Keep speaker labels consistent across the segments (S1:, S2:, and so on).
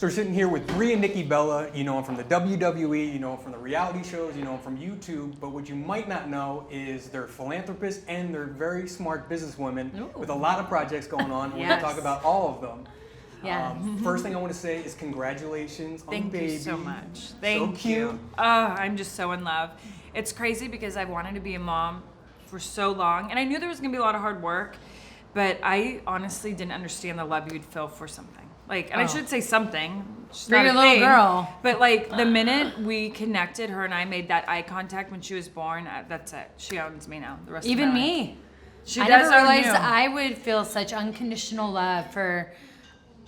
S1: So we're sitting here with Brie and Nikki Bella. You know them from the WWE, you know them from the reality shows, you know them from YouTube. But what you might not know is they're philanthropists and they're very smart businesswomen with a lot of projects going on. We're going to talk about all of them.
S2: Yeah.
S1: First thing I want to say is congratulations on the baby.
S2: Thank you so much. Thank
S1: you.
S2: you. Oh, I'm just so in love. It's crazy because I wanted to be a mom for so long, and I knew there was going to be a lot of hard work, but I honestly didn't understand the love you'd feel for something. Like, and I should say something.
S3: For your little girl.
S2: But like the minute we connected, her and I made that eye contact when she was born. That's it. She owns me now. The rest
S3: Even
S2: of my
S3: me.
S2: life. She
S3: I
S2: does
S3: never realized
S2: own you.
S3: I would feel such unconditional love for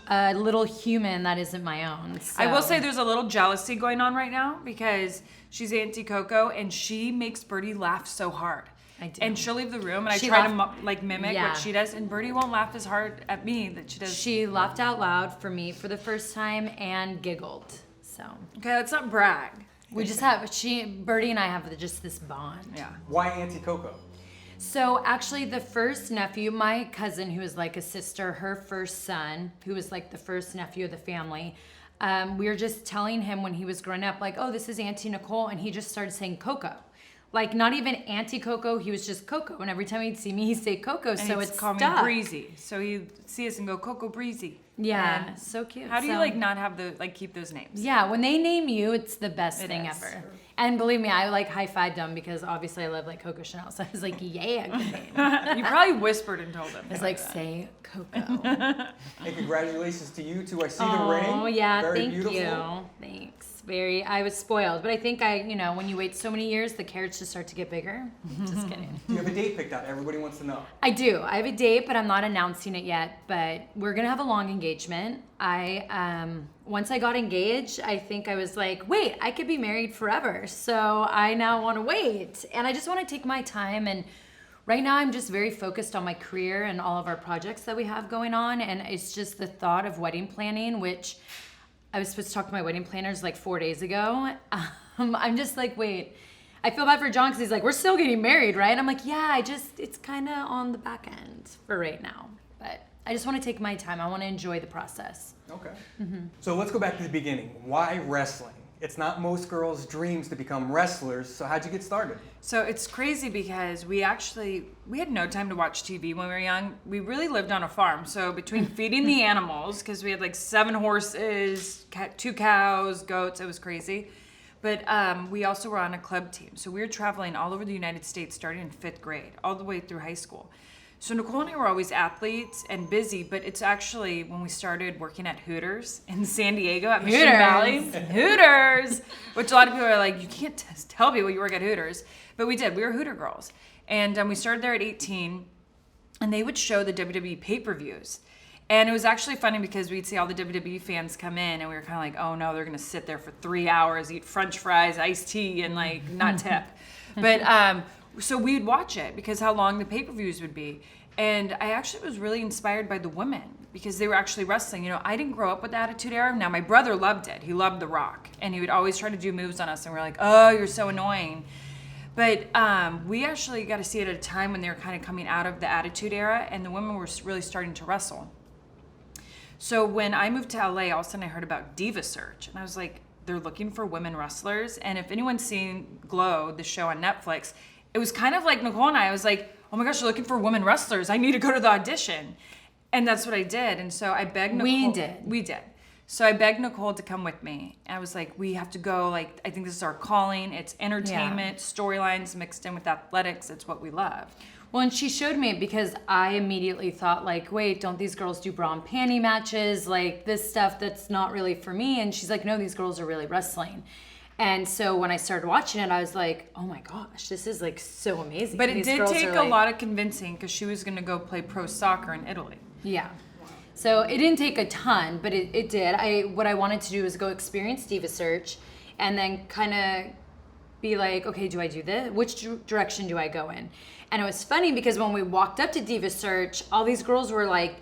S3: a little human that isn't my own. So.
S2: I will say there's a little jealousy going on right now because she's Auntie Coco and she makes Birdie laugh so hard.
S3: I do.
S2: And she'll leave the room and
S3: She
S2: I try
S3: laughed-
S2: to mimic what she does, and Birdie won't laugh as hard at me that she does.
S3: She laughed out loud for me for the first time and giggled. So
S2: Okay, let's not brag.
S3: we just have Birdie and I have just this bond.
S2: Yeah.
S1: Why Auntie Coco?
S3: So actually the first nephew, my cousin who is like a sister, her first son, who was like the first nephew of the family, we were just telling him when he was growing up, like, oh, this is Auntie Nicole, and he just started saying Coco. Like not even Auntie Coco, he was just Coco. And every time he'd see me, he'd say Coco,
S2: And
S3: so
S2: it's
S3: it's
S2: called
S3: stuck.
S2: me Breezy. So he'd see us and go, Coco Breezy.
S3: Yeah,
S2: And
S3: so cute.
S2: How do you
S3: So-
S2: like not have keep those names?
S3: Yeah, when they name you, it's the best
S2: It
S3: thing
S2: is.
S3: ever. And believe me, I like high-fived them because obviously I love like Coco Chanel. So I was like, yeah, good name.
S2: You probably whispered and told them.
S3: I was like, say Coco.
S1: Hey, congratulations to you two. I see the ring.
S3: Oh yeah,
S1: Very
S3: thank
S1: beautiful.
S3: you. Thanks. I was spoiled, but I think when you wait so many years, the carrots just start to get bigger. Just kidding.
S1: Do you have a date picked out? Everybody wants to know.
S3: I do. I have a date, but I'm not announcing it yet. But we're gonna have a long engagement. Once I got engaged, I think I was like, wait, I could be married forever. So I now want to wait, and I just want to take my time. And right now, I'm just very focused on my career and all of our projects that we have going on. And it's just the thought of wedding planning, which I was supposed to talk to my wedding planners like 4 days ago. I'm just like, wait. I feel bad for John because he's like, we're still getting married, right? I'm like, yeah, it's kind of on the back end for right now. But I just want to take my time. I want to enjoy the process.
S1: Okay. So let's go back to the beginning. Why wrestling? It's not most girls' dreams to become wrestlers. So how'd you get started?
S2: So it's crazy because we had no time to watch TV when we were young. We really lived on a farm. So between feeding the animals, because we had like 7 horses, 2 cows, goats, it was crazy. But we also were on a club team. So we were traveling all over the United States starting in 5th grade, all the way through high school. So Nicole and I were always athletes and busy, but it's actually when we started working at Hooters in San Diego at Mission Valley. Hooters! Which a lot of people are like, you can't tell people you work at Hooters. But we did. We were Hooter girls. And we started there at 18, and they would show the WWE pay-per-views. And it was actually funny because we'd see all the WWE fans come in, and we were kind of like, oh no, they're going to sit there for 3 hours, eat French fries, iced tea, and like not tip. But so we'd watch it because how long the pay-per-views would be. And I actually was really inspired by the women because they were actually wrestling. You know, I didn't grow up with the Attitude Era. Now, my brother loved it. He loved The Rock. And he would always try to do moves on us. And we're like, oh, you're so annoying. But we actually got to see it at a time when they were kind of coming out of the Attitude Era. And the women were really starting to wrestle. So when I moved to LA, all of a sudden I heard about Diva Search. And I was like, they're looking for women wrestlers. And if anyone's seen Glow, the show on Netflix, it was kind of like Nicole and I was like, oh my gosh, they're looking for women wrestlers. I need to go to the audition. And that's what I did. And so I begged Nicole. We did. So I begged Nicole to come with me. And I was like, we have to go. Like, I think this is our calling. It's entertainment, storylines mixed in with athletics. It's what we love.
S3: Well, and she showed me it because I immediately thought like, wait, don't these girls do bra and panty matches? Like this stuff that's not really for me. And she's like, no, these girls are really wrestling. And so when I started watching it, I was like, oh my gosh, this is like so amazing.
S2: But it
S3: These
S2: did
S3: girls
S2: take
S3: are,
S2: a
S3: like-
S2: lot of convincing because she was going to go play pro soccer in Italy.
S3: Yeah. So it didn't take a ton, but it did. What I wanted to do was go experience Diva Search and then kind of be like, okay, do I do this? Which direction do I go in? And it was funny because when we walked up to Diva Search, all these girls were like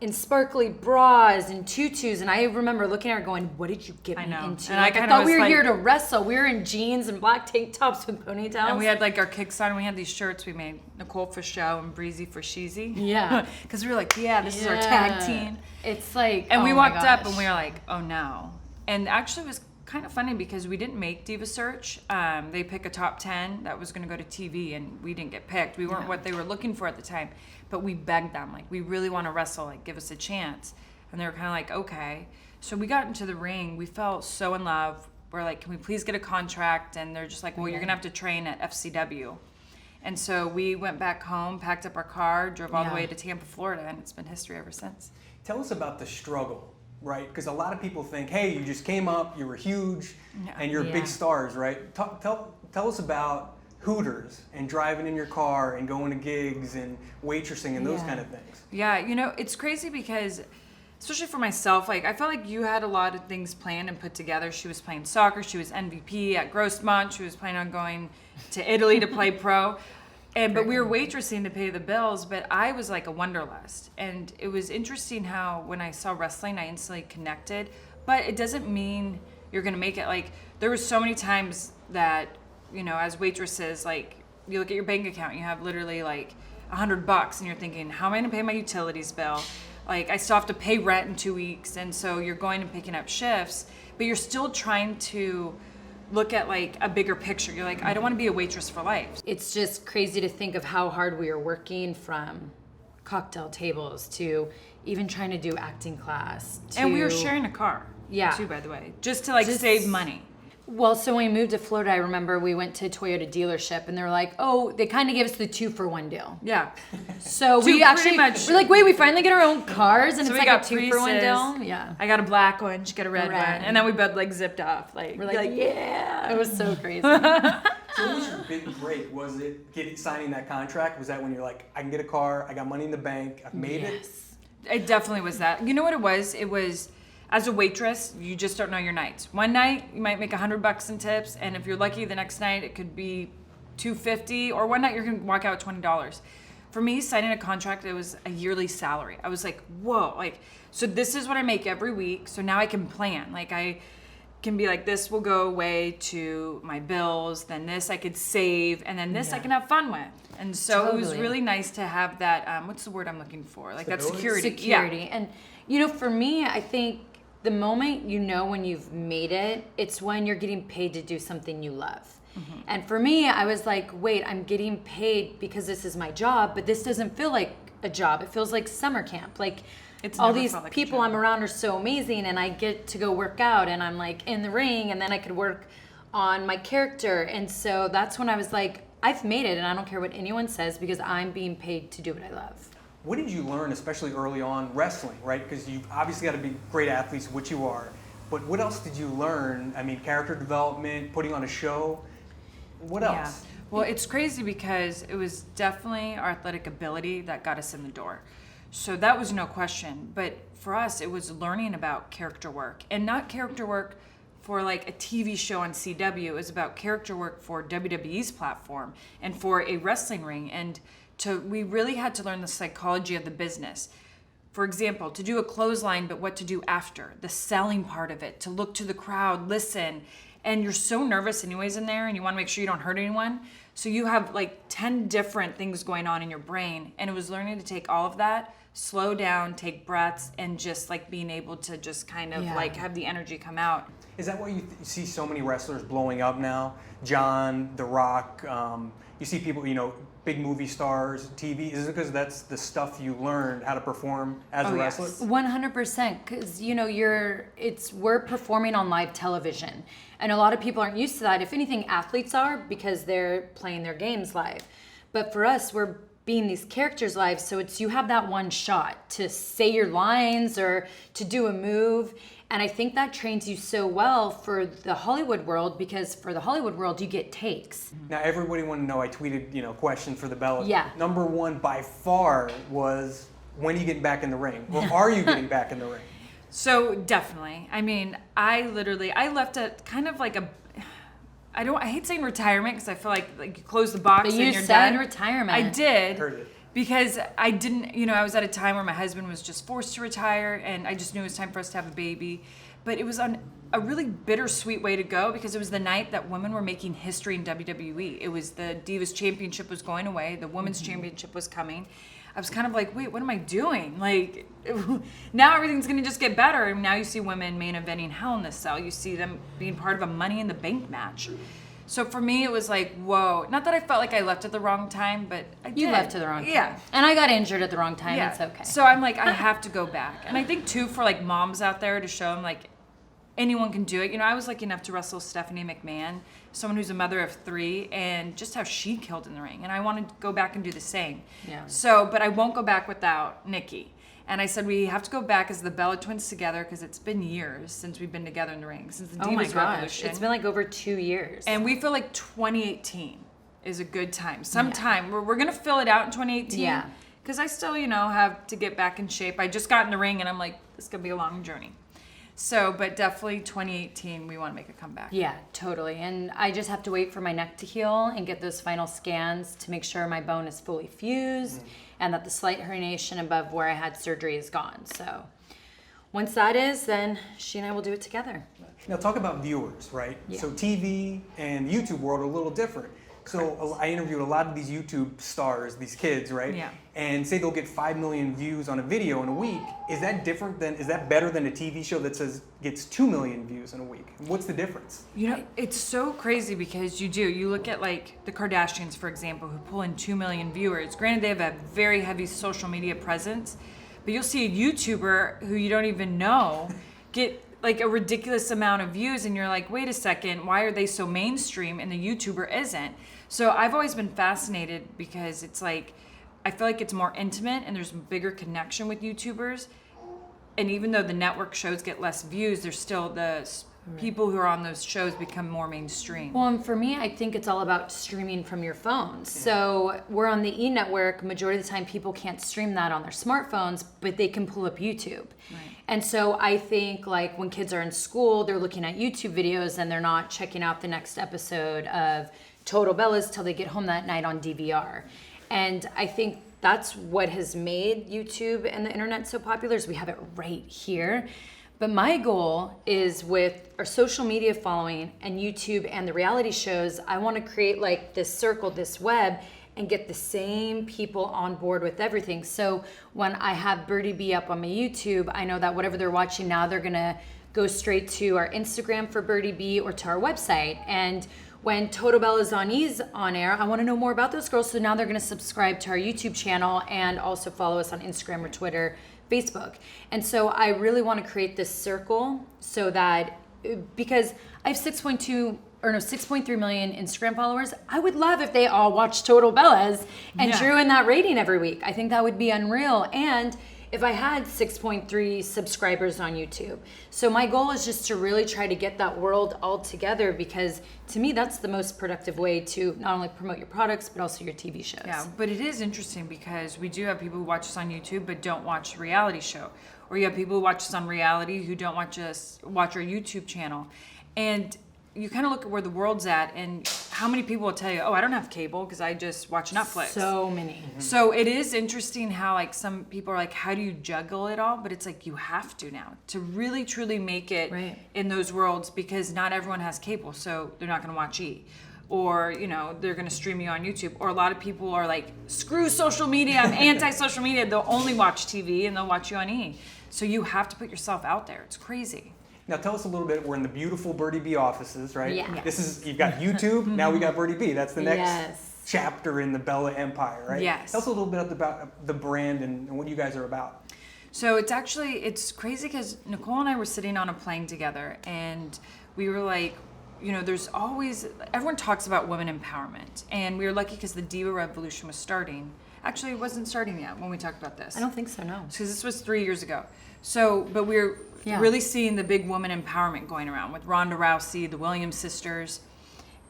S3: in sparkly bras and tutus, and I remember looking at her going, what did you get me
S2: know.
S3: into?
S2: And
S3: Like, I thought we were here to wrestle. We were in jeans and black tank tops with ponytails.
S2: And we had like our kicks on. We had these shirts we made, Nicole for show and Breezy for Sheezy.
S3: Yeah.
S2: Because we were like, this is our tag team.
S3: It's like,
S2: And
S3: oh
S2: we
S3: my
S2: walked up
S3: gosh.
S2: and we were like, oh no. And actually it was kind of funny because we didn't make Diva Search. They pick a top 10 that was going to go to TV, and we didn't get picked. We weren't what they were looking for at the time. But we begged them, like, we really want to wrestle, like, give us a chance. And they were kind of like, okay. So we got into the ring. We felt so in love. We're like, can we please get a contract? And they're just like, well, you're going to have to train at FCW. And so we went back home, packed up our car, drove all the way to Tampa, Florida, and it's been history ever since.
S1: Tell us about the struggle, right? Because a lot of people think, hey, you just came up, you were huge, and you're big stars, right? Tell us about Hooters and driving in your car and going to gigs and waitressing and those kind of things.
S2: Yeah, you know, it's crazy because, especially for myself, like, I felt like you had a lot of things planned and put together. She was playing soccer, she was MVP at Grossmont, she was planning on going to Italy to play pro. But we were waitressing to pay the bills, but I was like a wanderlust. And it was interesting how when I saw wrestling, I instantly connected. But it doesn't mean you're gonna make it. Like, there were so many times that, you know, as waitresses, like, you look at your bank account, you have literally like $100 and you're thinking, how am I gonna pay my utilities bill? Like, I still have to pay rent in 2 weeks. And so you're going and picking up shifts, but you're still trying to look at like a bigger picture. You're like, I don't want to be a waitress for life.
S3: It's just crazy to think of how hard we are working, from cocktail tables to even trying to do acting class.
S2: And we were sharing a car, too, by the way, just to save money.
S3: Well, so when we moved to Florida, I remember we went to a Toyota dealership, and they were like, oh, they kind of gave us the 2-for-1 deal.
S2: Yeah.
S3: So we actually, we're like, wait, we finally get our own cars, and
S2: So
S3: it's
S2: we
S3: like
S2: got
S3: a 2-for-1 deal.
S2: Yeah. I got a black one, she got a red one. And then we both like zipped off. Like,
S3: we're like, yeah. It was so crazy.
S1: So what was your big break? Was it signing that contract? Was that when you're like, I can get a car, I got money in the bank, I've made it?
S2: It definitely was that. You know what it was? It was, as a waitress, you just don't know your nights. One night you might make $100 in tips, and if you're lucky, the next night it could be $250, or one night you're gonna walk out with $20. For me, signing a contract, it was a yearly salary. I was like, whoa, like, so this is what I make every week. So now I can plan. Like, I can be like, this will go away to my bills, then this I could save, and then this I can have fun with. And so it was really nice to have that, what's the word I'm looking for? Like, that security.
S3: Security. And, you know, for me, I think the moment you know when you've made it, it's when you're getting paid to do something you love. Mm-hmm. And for me, I was like, wait, I'm getting paid because this is my job, but this doesn't feel like a job. It feels like summer camp. Like, it's all these like people I'm around are so amazing, and I get to go work out, and I'm like in the ring, and then I could work on my character. And so that's when I was like, I've made it, and I don't care what anyone says, because I'm being paid to do what I love.
S1: What did you learn, especially early on, wrestling, right? Because you obviously got to be great athletes, which you are. But what else did you learn? I mean, character development, putting on a show. What else?
S2: Yeah. Well, it's crazy because it was definitely our athletic ability that got us in the door. So that was no question. But for us, it was learning about character work, and not character work for like a TV show on CW. It was about character work for WWE's platform and for a wrestling ring. And we really had to learn the psychology of the business. For example, to do a clothesline, but what to do after, the selling part of it, to look to the crowd, listen. And you're so nervous anyways in there, and you want to make sure you don't hurt anyone. So you have like 10 different things going on in your brain. And it was learning to take all of that, slow down, take breaths, and just like being able to just kind of like have the energy come out.
S1: Is that why you see so many wrestlers blowing up now? John, The Rock, you see people, you know, big movie stars, TV. Is it because that's the stuff you learned how to perform as a wrestler?
S3: 100%, because you know we're performing on live television, and a lot of people aren't used to that. If anything, athletes are, because they're playing their games live. But for us, we're being these characters live, so it's you have that one shot to say your lines or to do a move. And I think that trains you so well for the Hollywood world, because for the Hollywood world, you get takes.
S1: Now, everybody wanted to know, I tweeted, you know, question for the Bella.
S3: Yeah.
S1: Number one by far was, when are you getting back in the ring? Or are you getting back in the ring?
S2: So definitely. I mean, I left at kind of like I hate saying retirement, because I feel like you close the box
S3: But
S2: and
S3: you
S2: you're
S3: said
S2: done.
S3: retirement.
S2: I did.
S1: Heard it.
S2: because I didn't, I was at a time where my husband was just forced to retire, and I just knew it was time for us to have a baby. But it was on a really bittersweet way to go, because it was the night that women were making history in WWE. It was the Divas Championship was going away. The Women's Championship was coming. I was kind of like, wait, what am I doing? Like, now everything's going to just get better. And now you see women main eventing Hell in a Cell. You see them being part of a Money in the Bank match. So for me, it was like, whoa. Not that I felt like I left at the wrong time, but I did.
S3: You left at the wrong time.
S2: Yeah.
S3: And I got injured at the wrong time.
S2: Yeah.
S3: It's okay.
S2: So I'm like, I have to go back. And I think, too, for, like, moms out there to show them, like, anyone can do it. I was lucky enough to wrestle Stephanie McMahon, someone who's a mother of 3, and just how she killed in the ring. And I want to go back and do the same.
S3: Yeah.
S2: So, but I won't go back without Nikki. And I said we have to go back as the Bella twins together, because it's been years since we've been together in the ring, since the Divas
S3: Oh my gosh.
S2: Revolution.
S3: It's been like over 2 years.
S2: And we feel like 2018 is a good time. Sometime. We're going to fill it out in 2018.
S3: Yeah.
S2: Because I still, have to get back in shape. I just got in the ring, and I'm like, this is going to be a long journey. So, but definitely 2018, we want to make a comeback.
S3: Yeah, totally. And I just have to wait for my neck to heal and get those final scans to make sure my bone is fully fused and that the slight herniation above where I had surgery is gone. So once that is, then she and I will do it together.
S1: Now talk about viewers, right?
S3: Yeah.
S1: So TV and YouTube world are a little different. So I interviewed a lot of these YouTube stars, these kids, right?
S2: Yeah.
S1: And say they'll get 5 million views on a video in a week. Is that better than a TV show that says gets 2 million views in a week? What's the difference?
S2: It's so crazy, because you look at like the Kardashians, for example, who pull in 2 million viewers. Granted, they have a very heavy social media presence, but you'll see a YouTuber who you don't even know get like a ridiculous amount of views, and you're like, wait a second, why are they so mainstream and the YouTuber isn't? So I've always been fascinated, because it's like, I feel like it's more intimate and there's a bigger connection with YouTubers. And even though the network shows get less views, there's still the people who are on those shows become more mainstream.
S3: Well, and for me, I think it's all about streaming from your phones. So we're on the E-Network. Majority of the time, people can't stream that on their smartphones, but they can pull up YouTube.
S2: Right.
S3: And so I think like when kids are in school, they're looking at YouTube videos and they're not checking out the next episode of Total Bellas till they get home that night on DVR. And I think that's what has made YouTube and the internet so popular, is we have it right here. But my goal is, with our social media following and YouTube and the reality shows, I want to create like this circle, this web, and get the same people on board with everything. So when I have Birdie B up on my YouTube, I know that whatever they're watching now, they're gonna go straight to our Instagram for Birdie B or to our website. And when Total Bella's on air, I want to know more about those girls. So now they're going to subscribe to our YouTube channel and also follow us on Instagram or Twitter, Facebook. And so I really want to create this circle, so that, because I have 6.3 million Instagram followers. I would love if they all watched Total Bellas and drew in that rating every week. I think that would be unreal. And if I had 6.3 subscribers on YouTube. So my goal is just to really try to get that world all together, because to me, that's the most productive way to not only promote your products, but also your TV shows.
S2: Yeah, but it is interesting, because we do have people who watch us on YouTube but don't watch the reality show. Or you have people who watch us on reality who don't watch our YouTube channel. And you kind of look at where the world's at, and how many people will tell you, oh, I don't have cable because I just watch Netflix.
S3: So many.
S2: Mm-hmm. So it is interesting how like some people are like, how do you juggle it all? But it's like, you have to now to really truly make it in those worlds, because not everyone has cable, so they're not going to watch E. Or, they're going to stream you on YouTube. Or a lot of people are like, screw social media, I'm anti-social media. They'll only watch TV and they'll watch you on E. So you have to put yourself out there. It's crazy.
S1: Now tell us a little bit. We're in the beautiful Birdie B offices, right?
S3: Yeah.
S1: You've got YouTube. Now we got Birdie B. That's the next
S3: Yes.
S1: chapter in the Bella empire, right?
S2: Yes.
S1: Tell us a little bit about the brand and what you guys are about.
S2: So it's crazy, because Nicole and I were sitting on a plane together, and we were like, everyone talks about women empowerment, and we were lucky because the Diva Revolution was starting. Actually, it wasn't starting yet when we talked about this.
S3: I don't think so, no.
S2: Because this was 3 years ago. So, but we're really seeing the big woman empowerment going around with Ronda Rousey, the Williams sisters.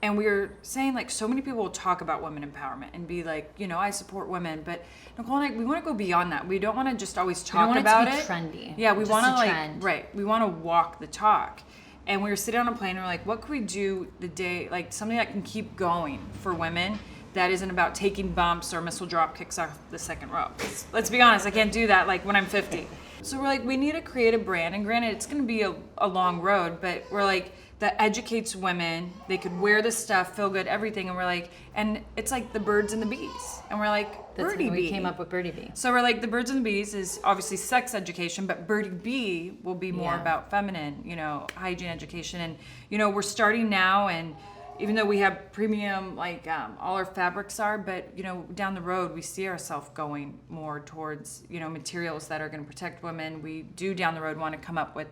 S2: And we were saying, like, so many people will talk about women empowerment and be like, I support women. But Nicole and I, we want to go beyond that. We don't want to just always talk about it.
S3: We want it to be trendy.
S2: Yeah, we want to
S3: trend.
S2: We want to walk the talk. And we were sitting on a plane and we're like, what could we do the day, like something that can keep going for women that isn't about taking bumps or missile drop kicks off the second row. Let's be honest, I can't do that like when I'm 50. So we're like, we need to create a brand, and granted, it's going to be a long road, but we're like, that educates women. They could wear this stuff, feel good, everything, and we're like, and it's like the birds and the bees, and we're like,
S3: That's
S2: Birdie
S3: when
S2: Bee.
S3: we came up with Birdie P.
S2: So we're like, the birds and the bees is obviously sex education, but Birdie B will be more about feminine, hygiene education, and we're starting now, and even though we have premium, like all our fabrics are, but down the road we see ourselves going more towards materials that are going to protect women. We do down the road want to come up with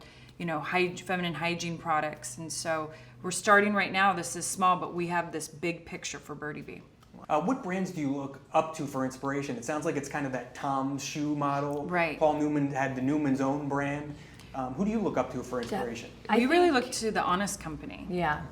S2: feminine hygiene products, and so we're starting right now. This is small, but we have this big picture for Birdie B.
S1: What brands do you look up to for inspiration? It sounds like it's kind of that Tom's shoe model.
S2: Right.
S1: Paul Newman had the Newman's Own brand. Who do you look up to for inspiration?
S2: We really look to the Honest Company.
S3: Yeah.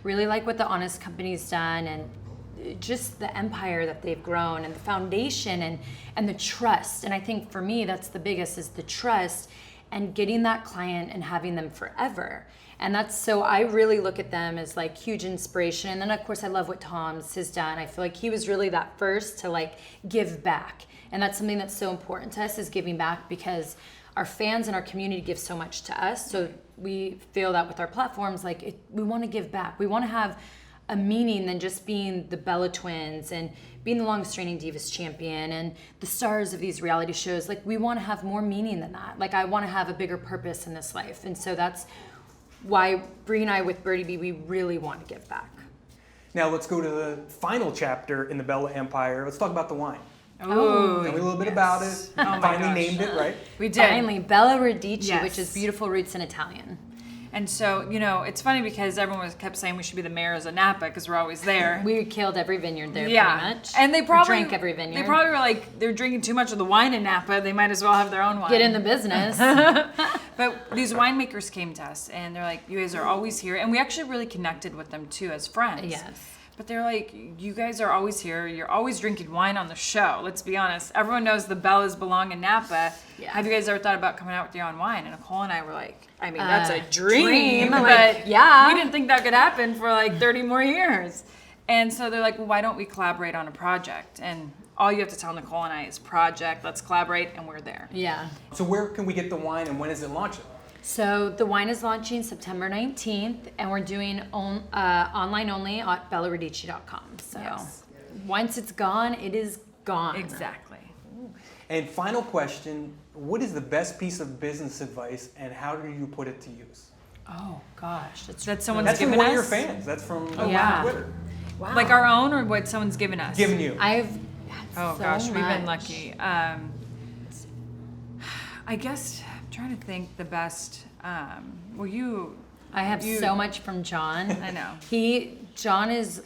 S3: Really like what the Honest Company's done, and just the empire that they've grown, and the foundation, and the trust. And I think for me, that's the biggest, is the trust and getting that client and having them forever. And so I really look at them as like huge inspiration. And then of course I love what Tom's has done. I feel like he was really that first to like give back. And that's something that's so important to us, is giving back, because our fans and our community give so much to us. So we feel that with our platforms, like we want to give back. We want to have a meaning than just being the Bella twins and being the longest reigning Divas champion and the stars of these reality shows. Like, we want to have more meaning than that. Like, I want to have a bigger purpose in this life. And so that's why Brie and I with Birdie B, we really want to give back.
S1: Now let's go to the final chapter in the Bella Empire. Let's talk about the wine.
S2: Oh,
S1: Tell me a little bit about it.
S2: Oh my
S1: Finally
S2: gosh.
S1: named it, right?
S2: We did.
S3: Finally, Bella Radicchio,
S2: Yes.
S3: which is beautiful roots in Italian.
S2: And so, it's funny because everyone kept saying we should be the mayors of Napa because we're always there.
S3: We killed every vineyard there, pretty much.
S2: And they probably
S3: drank every vineyard.
S2: They probably were like, they're drinking too much of the wine in Napa. They might as well have their own wine.
S3: Get in the business.
S2: But these winemakers came to us and they're like, you guys are always here. And we actually really connected with them too as friends.
S3: Yes.
S2: But they're like, you guys are always here. You're always drinking wine on the show. Let's be honest. Everyone knows the Bellas belong in Napa.
S3: Yeah.
S2: Have you guys ever thought about coming out with your own wine? And Nicole and I were like, I mean, that's a dream.
S3: Like,
S2: But
S3: yeah.
S2: we didn't think that could happen for like 30 more years. And so they're like, well, why don't we collaborate on a project? And all you have to tell Nicole and I is project, let's collaborate, and we're there.
S3: Yeah.
S1: So where can we get the wine, and when is it launching?
S3: So the wine is launching September 19th, and we're doing online only at bellaradicchio.com. So
S2: Yes.
S3: once it's gone, it is gone.
S2: Exactly.
S1: And final question, what is the best piece of business advice, and how do you put it to use?
S3: Oh gosh,
S2: That someone's
S1: That's from
S2: given
S1: one
S2: us?
S1: of your fans. That's from
S3: yeah.
S1: Twitter.
S3: wow.
S2: Like our own or what someone's given us?
S1: Giving you.
S3: I've had
S2: Oh
S3: so
S2: gosh, we've been
S3: much.
S2: lucky. I guess I'm trying to think the best.
S3: I have
S2: you-
S3: so much from John.
S2: I know.
S3: John is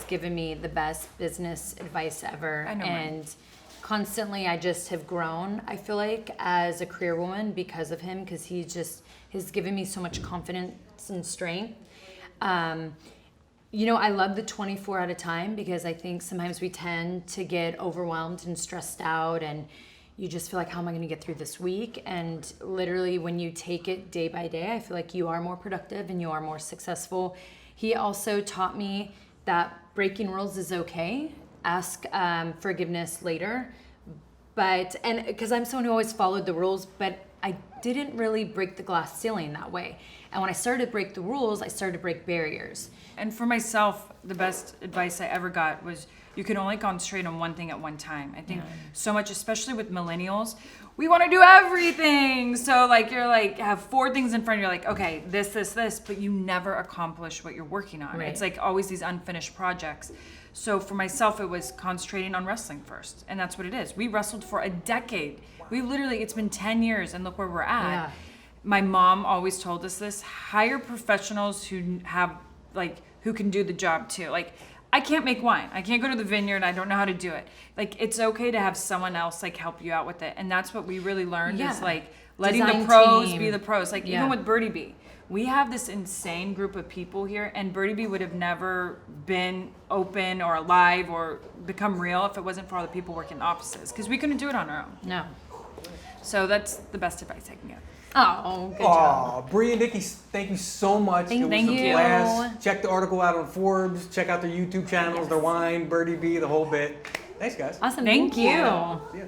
S3: given me the best business advice ever.
S2: I know mine.
S3: And constantly I just have grown, I feel like, as a career woman because of him, because he just has given me so much confidence and strength. I love the 24 at a time, because I think sometimes we tend to get overwhelmed and stressed out, and you just feel like, how am I going to get through this week? And literally when you take it day by day, I feel like you are more productive and you are more successful. He also taught me that breaking rules is okay. Ask forgiveness later. And because I'm someone who always followed the rules, but I didn't really break the glass ceiling that way. And when I started to break the rules, I started to break barriers.
S2: And for myself, the best advice I ever got was you can only concentrate on one thing at one time. I think so much, especially with millennials, we want to do everything. So like you're like have 4 things in front of you, like, okay, this, but you never accomplish what you're working on.
S3: Right.
S2: It's like always these unfinished projects. So for myself, it was concentrating on wrestling first. And that's what it is. We wrestled for a decade. We literally, it's been 10 years and look where we're at.
S3: Yeah.
S2: My mom always told us this, hire professionals who can do the job too. Like, I can't make wine. I can't go to the vineyard. I don't know how to do it. Like, it's okay to have someone else like help you out with it. And that's what we really learned is like letting
S3: Design
S2: the pros
S3: team.
S2: be the pros. Like even with Birdie B, we have this insane group of people here, and Birdie B would have never been open or alive or become real if it wasn't for all the people working in offices, because we couldn't do it on our own.
S3: No.
S2: So that's the best advice I can give.
S3: Oh, good job.
S1: Brie and Nikki, thank you so much.
S3: Thank
S1: it was
S3: you.
S1: a blast. Check the article out on Forbes. Check out their YouTube channels, their wine, Birdie P, the whole bit. Thanks, guys.
S3: Awesome.
S2: Thank you.
S1: Yeah.